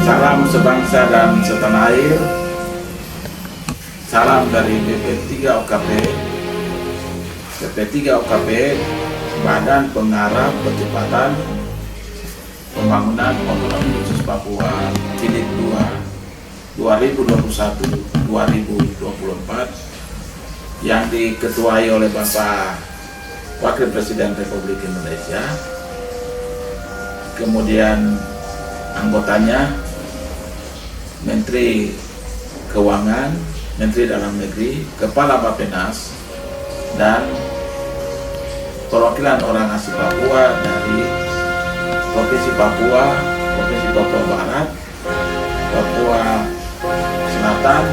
Salam sebangsa dan setanah air. Salam dari BP3 OKP. BP3 OKP, Badan Pengarah Percepatan Pembangunan Otonomi Khusus Papua Jilid 2 2021-2024 yang diketuai oleh Bapak Wakil Presiden Republik Indonesia. Kemudian anggotanya Menteri Keuangan, Menteri Dalam Negeri, Kepala Bappenas, dan perwakilan orang asli Papua dari Provinsi Papua, Provinsi Papua Barat, Papua Selatan,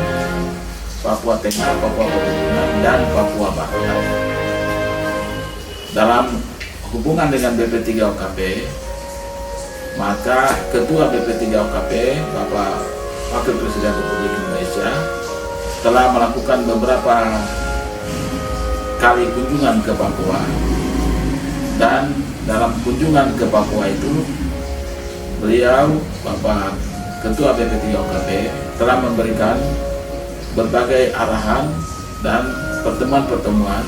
Papua Tengah, Papua Pegunungan, dan Papua Barat. Dalam hubungan dengan BP3 OKP, maka Ketua BP3 OKP, Bapak Wakil Presiden Republik Indonesia, telah melakukan beberapa kali kunjungan ke Papua, dan dalam kunjungan ke Papua itu beliau, Bapak Ketua BP3 OKP, telah memberikan berbagai arahan dan pertemuan-pertemuan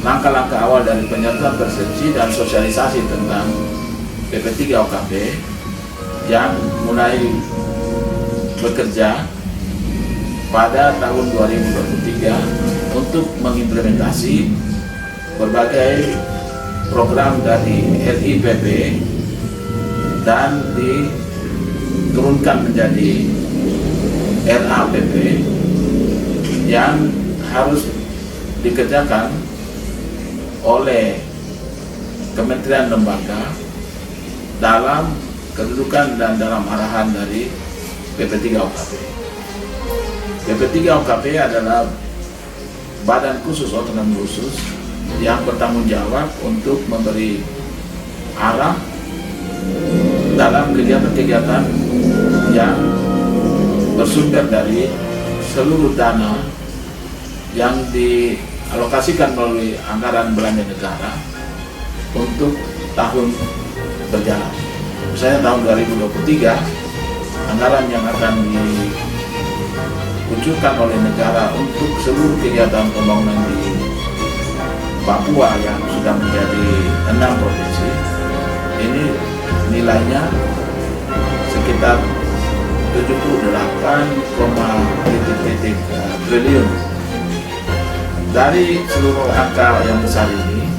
langkah-langkah awal dari penyertaan persepsi dan sosialisasi tentang BP3 OKP yang mulai bekerja pada tahun 2023 untuk mengimplementasi berbagai program dari RIPP dan diturunkan menjadi RAPP yang harus dikerjakan oleh kementerian lembaga dalam kedudukan dan dalam arahan dari BP3 OKP. BP3 OKP adalah badan khusus otonomi khusus yang bertanggung jawab untuk memberi arah dalam kegiatan-kegiatan yang bersumber dari seluruh dana yang dialokasikan melalui anggaran belanja negara untuk tahun berjalan. Misalnya tahun 2023, anggaran yang akan dikucurkan oleh negara untuk seluruh kegiatan pembangunan di Papua yang sudah menjadi 6 provinsi, ini nilainya sekitar 78,titik triliun. Dari seluruh angka yang besar ini,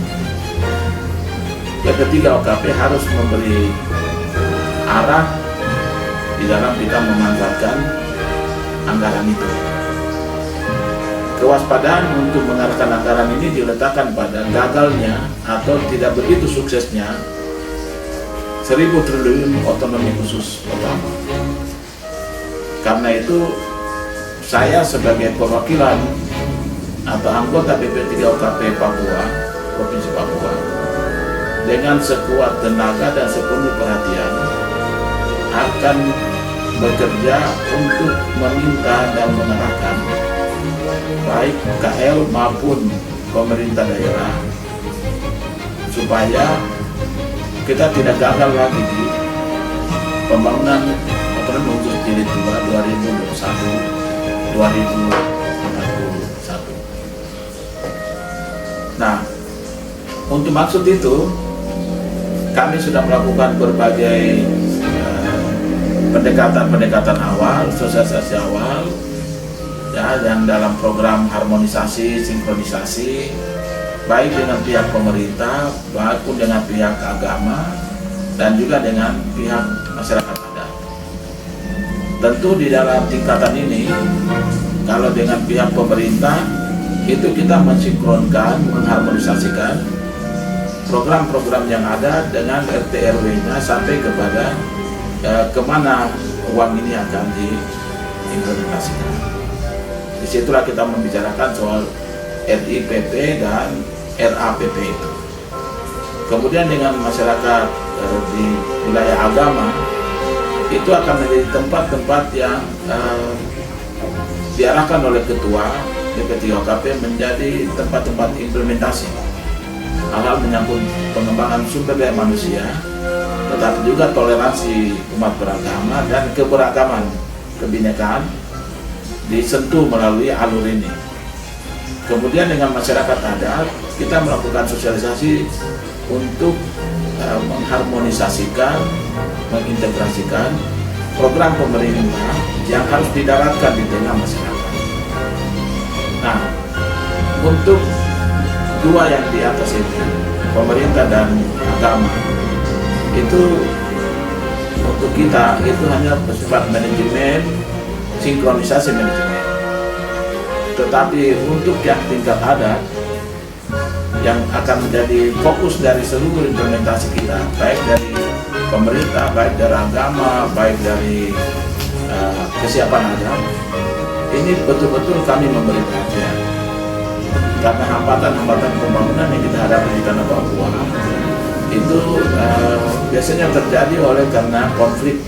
BP3 OKP harus memberi arah di dalam kita memanfaatkan anggaran itu. Kewaspadaan untuk mengarahkan anggaran ini diletakkan pada gagalnya atau tidak begitu suksesnya 1.000 triliun otonomi khusus pertama. Karena itu, saya sebagai perwakilan atau anggota BP3 OKP Papua, Provinsi Papua, dengan sekuat tenaga dan sepenuh perhatian akan bekerja untuk meminta dan mengarahkan baik KL maupun pemerintah daerah supaya kita tidak gagal lagi di pembangunan otonomi khusus jilid 2 2021-2041. Nah, untuk maksud itu kami sudah melakukan berbagai pendekatan awal, sosialisasi awal, ya, yang dalam program harmonisasi, sinkronisasi, baik dengan pihak pemerintah, maupun dengan pihak agama, dan juga dengan pihak masyarakat adat. Tentu di dalam tingkatan ini, kalau dengan pihak pemerintah, itu kita mensinkronkan, mengharmonisasikan program-program yang ada dengan RT/RW-nya sampai kepada kemana uang ini akan diimplementasikan. Disitulah kita membicarakan soal RIPP dan RAPP itu. Kemudian dengan masyarakat di wilayah agama, itu akan menjadi tempat-tempat yang diarahkan oleh Ketua BP3 OKP menjadi tempat-tempat implementasi. hal-hal menyangkut pengembangan sumber daya manusia, tetapi juga toleransi umat beragama dan keberagaman kebinekaan disentuh melalui alur ini. Kemudian dengan masyarakat adat, kita melakukan sosialisasi untuk mengharmonisasikan, mengintegrasikan program pemerintah yang harus didaratkan di tengah masyarakat. Nah, untuk dua yang di atas ini, pemerintah dan agama, itu untuk kita itu hanya bersifat manajemen, sinkronisasi manajemen. Tetapi untuk yang tingkat adat, yang akan menjadi fokus dari seluruh implementasi kita, baik dari pemerintah, baik dari agama, baik dari kesiapan adat, ini betul-betul kami memberi perhatian. Karena hambatan-hambatan pembangunan yang kita hadapi di tanah Papua itu biasanya terjadi oleh karena konflik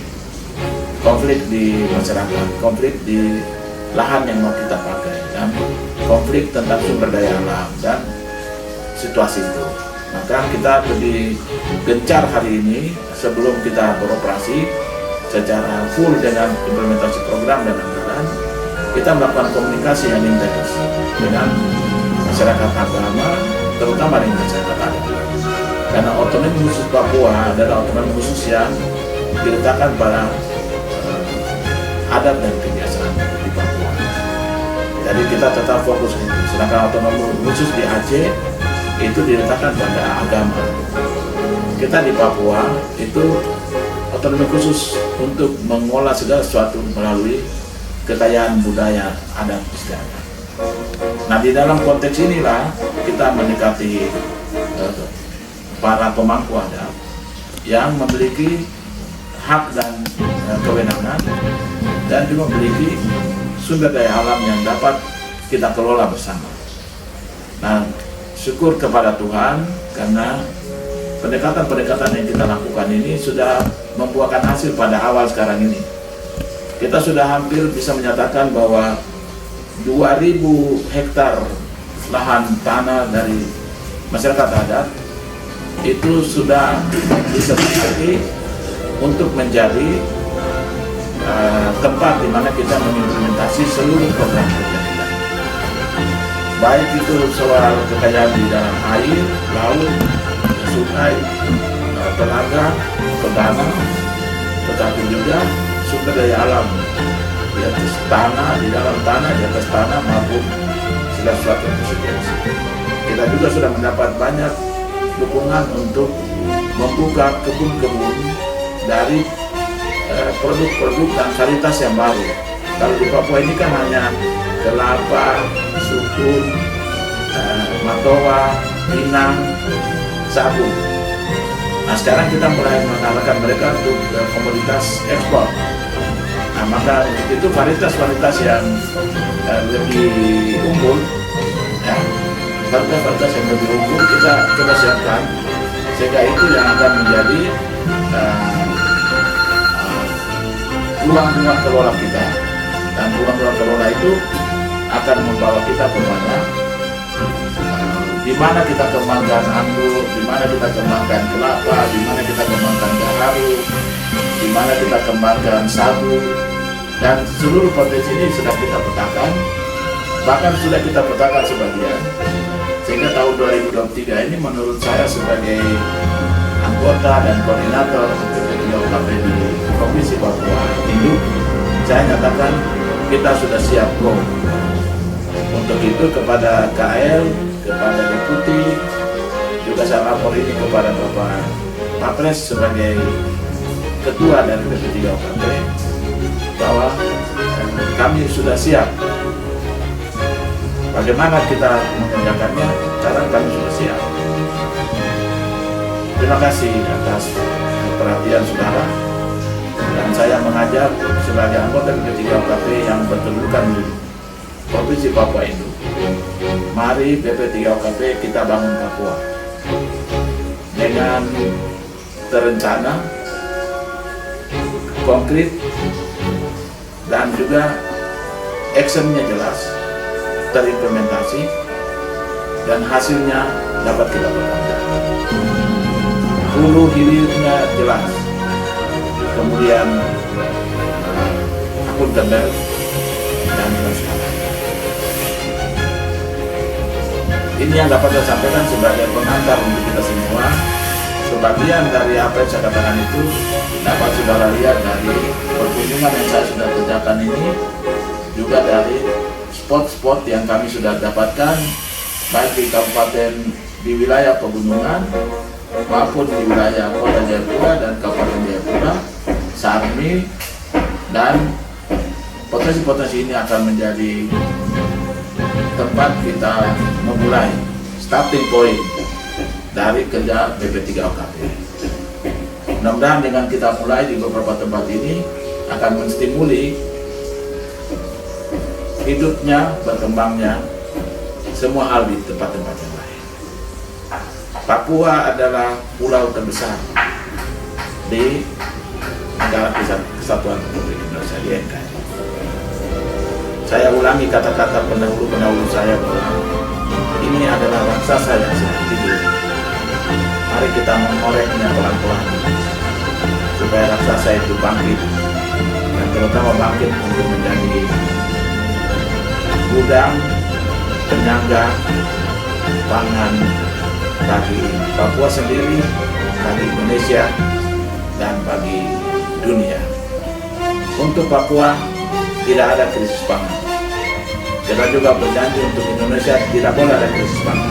di masyarakat, konflik di lahan yang mau kita pakai, dan konflik tentang sumber daya alam dan situasi itu. Maka kita lebih gencar hari ini sebelum kita beroperasi secara full dengan implementasi program dan anggaran, kita melakukan komunikasi yang intens dengan masyarakat agama, terutama dengan masyarakat adat. Karena otonomi khusus Papua adalah otonomi khusus yang diletakkan pada adat dan kebiasaan di Papua. Jadi kita tetap fokus itu. Sedangkan otonomi khusus di Aceh itu diletakkan pada agama. Kita di Papua itu otonomi khusus untuk mengolah segala sesuatu melalui kekayaan budaya adat istiadat. Nah, di dalam konteks inilah kita mendekati para pemangku adat yang memiliki hak dan kewenangan dan juga memiliki sumber daya alam yang dapat kita kelola bersama. Nah, syukur kepada Tuhan karena pendekatan-pendekatan yang kita lakukan ini sudah membuahkan hasil pada awal sekarang ini. Kita sudah hampir bisa menyatakan bahwa 2.000 hektar lahan tanah dari masyarakat adat itu sudah disertifikasi untuk menjadi tempat di mana kita mengimplementasi seluruh program kerja kita. Baik itu soal kekayaan di dalam air, laut, sungai, tenaga, danau, tetapi juga sumber daya alam di atas tanah, di dalam tanah, di atas tanah maupun segala sesuatu konsekuensi. Kita juga sudah mendapat banyak dukungan untuk membuka kebun-kebun dari produk-produk dan varietas yang baru. Kalau di Papua ini kan hanya kelapa, sukun, matoa, pinang, sagu. Nah, sekarang kita mulai mengarahkan mereka untuk komoditas ekspor. Nah, maka itu varietas-varietas yang lebih unggul, ya, varietas yang lebih unggul kita siapkan, sehingga itu yang akan menjadi ruang-ruang kelola kita, dan ruang-ruang kelola itu akan membawa kita kemana, di mana kita kembangkan anggur, di mana kita kembangkan kelapa, di mana kita kembangkan gaharu, di mana kita kembangkan sagu, dan seluruh potensi ini sudah kita petakan, bahkan sudah kita petakan sebagian, sehingga tahun 2023 ini menurut saya sebagai anggota dan koordinator PP3OKP di Provinsi Papua Induk, saya nyatakan kita sudah siap go. Untuk itu kepada KL, kepada Deputi, juga saya lapor ini kepada Bapak Papres sebagai Ketua dari PP3OKP bahwa kami sudah siap. Bagaimana kita mengerjakannya? Sekarang kami sudah siap. Terima kasih atas perhatian saudara, dan saya mengajak sebagai anggota PP3OKP yang berkedudukan di Provinsi Papua Induk, mari PP3OKP kita bangun Papua dengan terencana, konkret, dan juga actionnya jelas, terimplementasi, dan hasilnya dapat kita pertahankan. Hulu hilirnya jelas, kemudian akuntabel dan transparan. Ini yang dapat saya sampaikan sebagai pengantar untuk kita semua. Sebagian dari apa yang saya katakan itu dapat saudara lihat dari perkunjungan yang saya sudah kerjakan ini, juga dari spot-spot yang kami sudah dapatkan baik di kabupaten di wilayah pegunungan maupun di wilayah Kota Jayapura dan Kabupaten Jayapura, Sarmi, dan potensi-potensi ini akan menjadi tempat kita memulai starting point dari kerja BP3OKP. Mudah-mudahan dengan kita mulai di beberapa tempat ini akan menstimuli hidupnya, berkembangnya semua hal di tempat-tempat yang lain. Papua adalah pulau terbesar di negara Kesatuan Republik Indonesia di NKRI. Saya ulangi kata-kata pendahulu saya bahwa ini adalah raksasa yang sedang tidur. Mari kita mengoreknya pelan-pelan supaya raksasa itu bangkit, dan terutama bangkit untuk menjadi gudang penyangga pangan bagi Papua sendiri, bagi Indonesia, dan bagi dunia. Untuk Papua tidak ada krisis pangan. Kita juga berjanji untuk Indonesia tidak boleh ada krisis pangan,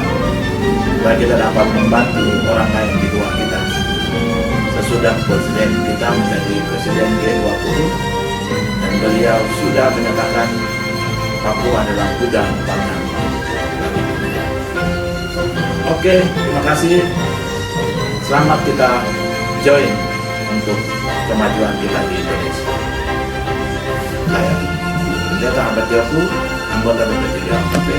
supaya kita dapat membantu orang lain di luar kita. Sesudah Presiden kita menjadi Presiden G20 dan beliau sudah menyatakan Papua adalah gudang pangan bagi dunia. Oke, terima kasih. Selamat kita join untuk kemajuan kita di Indonesia. Saya Pendeta Ahmad Yofu, anggota BP3OKP.